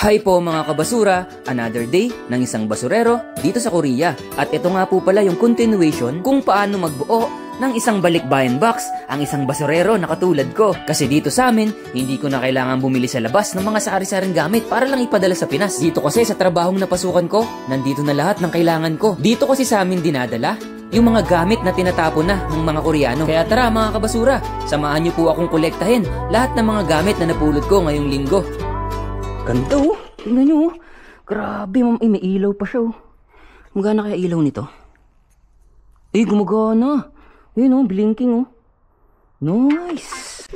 Hi po mga kabasura, another day ng isang basurero dito sa Korea. At ito nga po pala yung continuation kung paano magbuo ng isang balikbayan box ang isang basurero na katulad ko. Kasi dito sa amin, hindi ko na kailangan bumili sa labas ng mga sari-saring gamit para lang ipadala sa Pinas. Dito kasi sa trabahong napasukan ko, nandito na lahat ng kailangan ko. Dito kasi sa amin dinadala yung mga gamit na tinatapon na ng mga Koreano. Kaya tara mga kabasura, samahan niyo po akong kolektahin lahat ng mga gamit na napulot ko ngayong linggo. Ganda oh. Tingnan nyo oh. Grabe ma'am. May ilaw pa siya oh. Magana kaya ilaw nito? Gumagana. Ayun oh, blinking oh. Nice.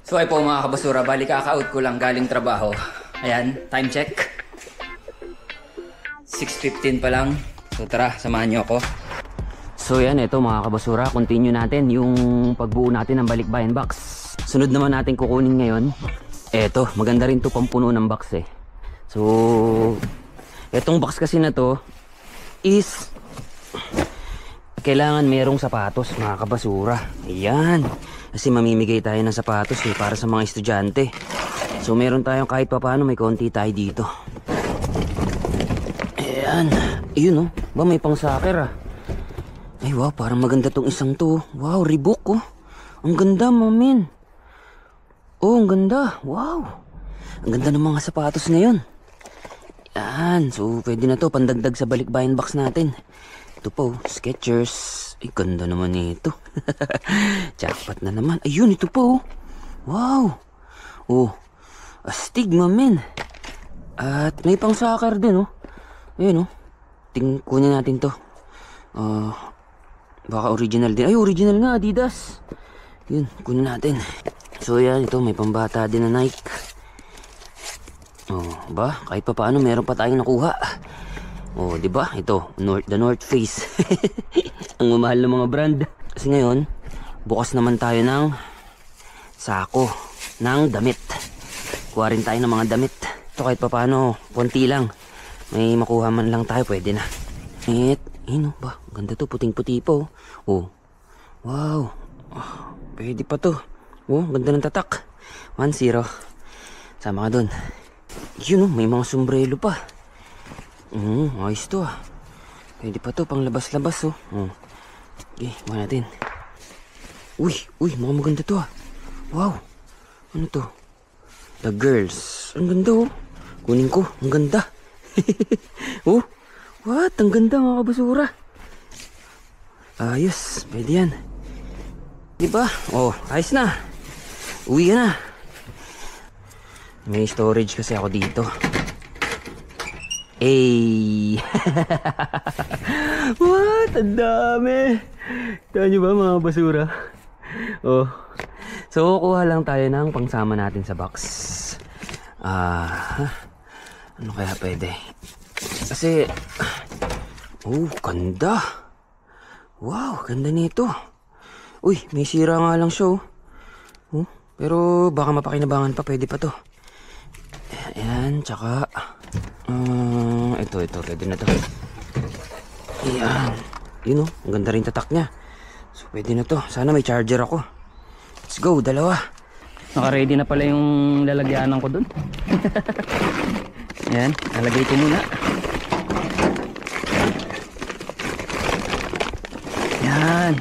So ay po mga kabasura, bali kaka-out ko lang galing trabaho. Ayan, time check. 6:15 pa lang. So tara, samahan nyo ako. So yan, ito mga kabasura, continue natin yung pagbuo natin ng balikbayan box. Sunod naman natin kukunin ngayon. Eto, maganda rin to pampuno ng box eh. So, etong box kasi na to is kailangan merong sapatos mga kabasura. Ayan. Kasi mamimigay tayo ng sapatos eh, para sa mga estudyante. So, meron tayong kahit papaano may konti tayo dito. Ayan. Ayun oh. Ba may pang soccer ah. Ay wow, parang maganda tong isang to. Wow, Reebok oh. Ang ganda mamin. Oh, ang ganda. Wow. Ang ganda ng mga sapatos ngayon. Yan. So, pwede na to. Pandagdag sa balikbayan box natin. Ito po. Skechers. Ay, ganda naman ito. Jackpot na naman. Ayun, ito po. Wow. Oh. Astigma, men. At may pang soccer din, oh. Ayun, oh. Kunin natin to. Baka original din. Ay, original nga. Adidas. Yun, kunin natin. So yan, ito may pambata din na Nike. Oh, ba? Kahit pa paano meron pa tayong nakuha. Oh, di ba? Ito, The North Face. Ang mamahal ng mga brand. Kasi ngayon, bukas naman tayo ng sako ng damit. Kuha rin tayo ng mga damit. Ito kahit pa paano, konti lang. May makuha man lang tayo, pwede na. Ino ba? Ganda to, puting-puti po. Oh. Wow. Oh, pwede pa to. Oh, ganda ng tatak. 1-0. Sama ka dun. Yun oh, may mga sombrero pa. Ayos to ah. Pwede pa to, pang labas-labas oh. Okay, buha natin. Uy, mga maganda to ah. Wow. Ano to? The Girls. Ang ganda oh. Kunin ko, ang ganda. Oh, what? Ang ganda mga kabasura. Ayos, pwede yan. Diba? Oh, ayos na. Uwi ka na. May storage kasi ako dito. What? Ang dami. Kaya nyo ba mga basura? Oh. So kuha lang tayo ng pangsama natin sa box. Ano kaya pwede? Kasi oh, ganda. Wow, ganda nito. Uy, may sira nga lang siya oh. Pero baka mapakinabangan pa, pwede pa to. Ayan, tsaka ito, pwede na to. Ayan. Yun oh, ang ganda rin tatak niya. So pwede na to, sana may charger ako. Let's go, dalawa. Naka-ready na pala yung lalagyanan ko dun. Ayan, nalagay ko muna. Ayan.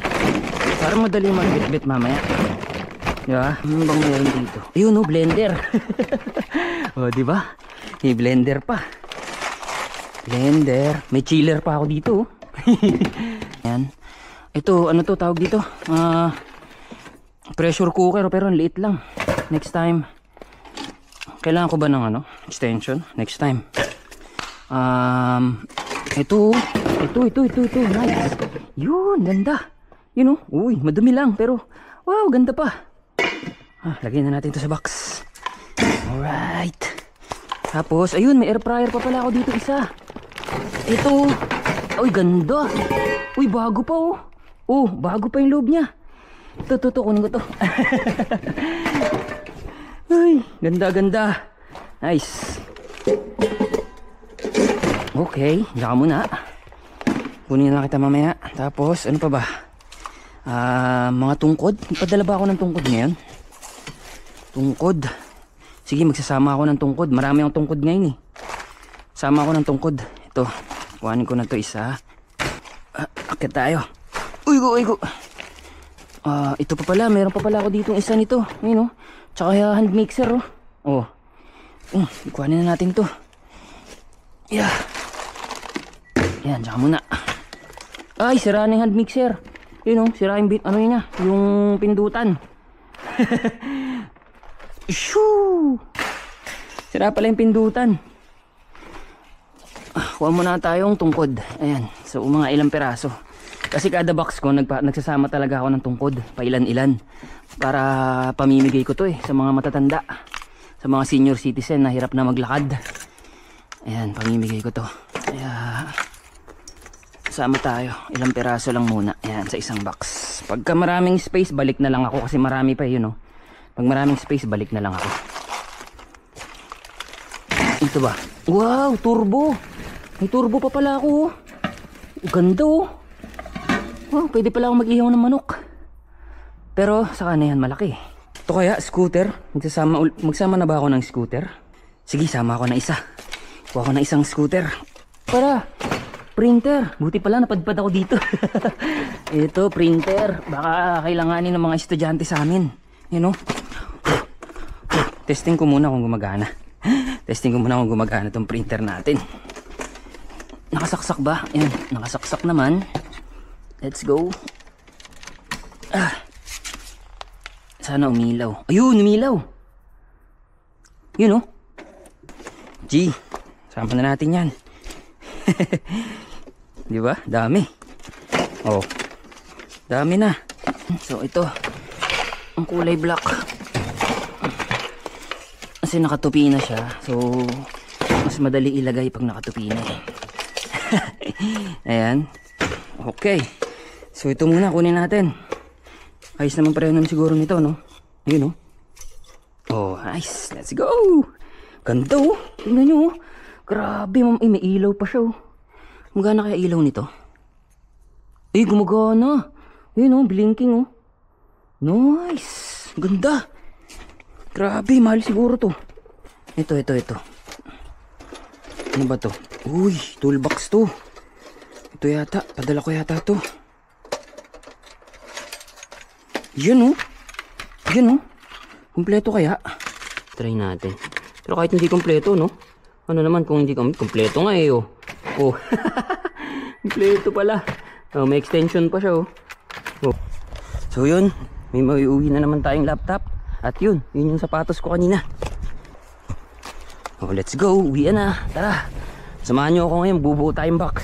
Parang madali mag-bit-bit mamaya. Diba? Ano bang meron dito? Ayun oh, blender. Oh, diba? May blender pa. Blender. May chiller pa ako dito. Ayan. Ito, ano to tawag dito? Pressure cooker pero ang liit lang. Next time. Kailangan ko ba ng ano? Extension? Next time. Ito. Nice. Yun, ganda. Yun oh. Uy, madumi lang pero wow, ganda pa. Lagyan na natin ito sa box. Alright. Tapos, ayun, may air fryer pa pala ako dito isa. Ito. Uy, ganda. Uy, bago pa oh. Oh, bago pa yung loob niya. Ito, kunin ko to. Uy, ganda. Nice. Okay, saka muna. Kunin na lang kita mamaya. Tapos, ano pa ba? Mga tungkod. Ipadala ba ako ng tungkod ngayon? Tungkod. Sige, magsasama ako ng tungkod. Marami akong tungkod ngayon eh. Sama ako ng tungkod. Ito, kuhanin ko na to isa. Akit tayo. Uy go. Ito pa pala, meron pa pala ako dito isa nito. Ayun oh. Tsaka hand mixer oh. Oh. Kuhanin na natin to. Yeah. Yan, tsaka muna. Ay, sira na yung hand mixer. Yun oh, sira yung ano yun niya, yung pindutan. Shoo! Sira pala yung pindutan. Kuha muna tayong tungkod. Ayan, so mga ilang peraso. Kasi kada box ko nagsasama talaga ako ng tungkod, pailan-ilan. Para pamimigay ko to sa mga matatanda, sa mga senior citizen na hirap na maglakad. Ayan, pamimigay ko to. Kaya sama tayo, ilang peraso lang muna. Ayan, sa isang box. Pagka maraming space, balik na lang ako kasi marami pa yun, no? Pag maraming space, balik na lang ako. Ito ba? Wow, turbo! May turbo pa pala ako. Ganda oh. Oh, pwede pala akong mag-ihaw ng manok. Pero saka na yan malaki. Ito kaya, scooter. Magsama na ba ako ng scooter? Sige, sama ako na isa. Kuha ko na isang scooter. Para! Printer. Buti pala napadpad ako dito. Ito, printer. Baka kailanganin ng mga estudyante sa amin. You know? Testing ko muna kung gumagana. Testing ko muna kung gumagana itong printer natin. Nakasaksak ba? Yan, nakasaksak naman. Let's go. Sana umilaw. Ayun, umilaw. Yun oh. G, sama na natin yan. Di ba? Dami. Oh. Dami na. So ito, ang kulay black. Kasi nakatupi na siya. So mas madali ilagay pag nakatupi na eh. Ayan. Okay. So ito muna kunin natin. Ayos naman pareho naman siguro nito, no? Ayun, no? Oh, nice. Let's go. Ganda, oh. Tingnan nyo, oh. Grabe, may ilaw pa siya, oh. Magana kaya ilaw nito? Ay, gumagana. Ayun, oh, blinking, oh. Nice. Ganda. Grabe, mahal siguro to. Ito. Ano ba to? Uy, toolbox to. Ito yata, padala ko yata to. Yan oh. Yan oh. Kompleto kaya? Try natin. Pero kahit hindi kompleto, no? Ano naman kung hindi kompleto nga eh, oh. Oh. Kompleto pala. Oh, may extension pa siya, oh. Oh. So yun, may mauuwi na naman tayong laptop. At yun yung sapatos ko kanina. Oh, let's go. Uwian na. Tara. Samahan nyo ako ngayon. Bubuo tayong box.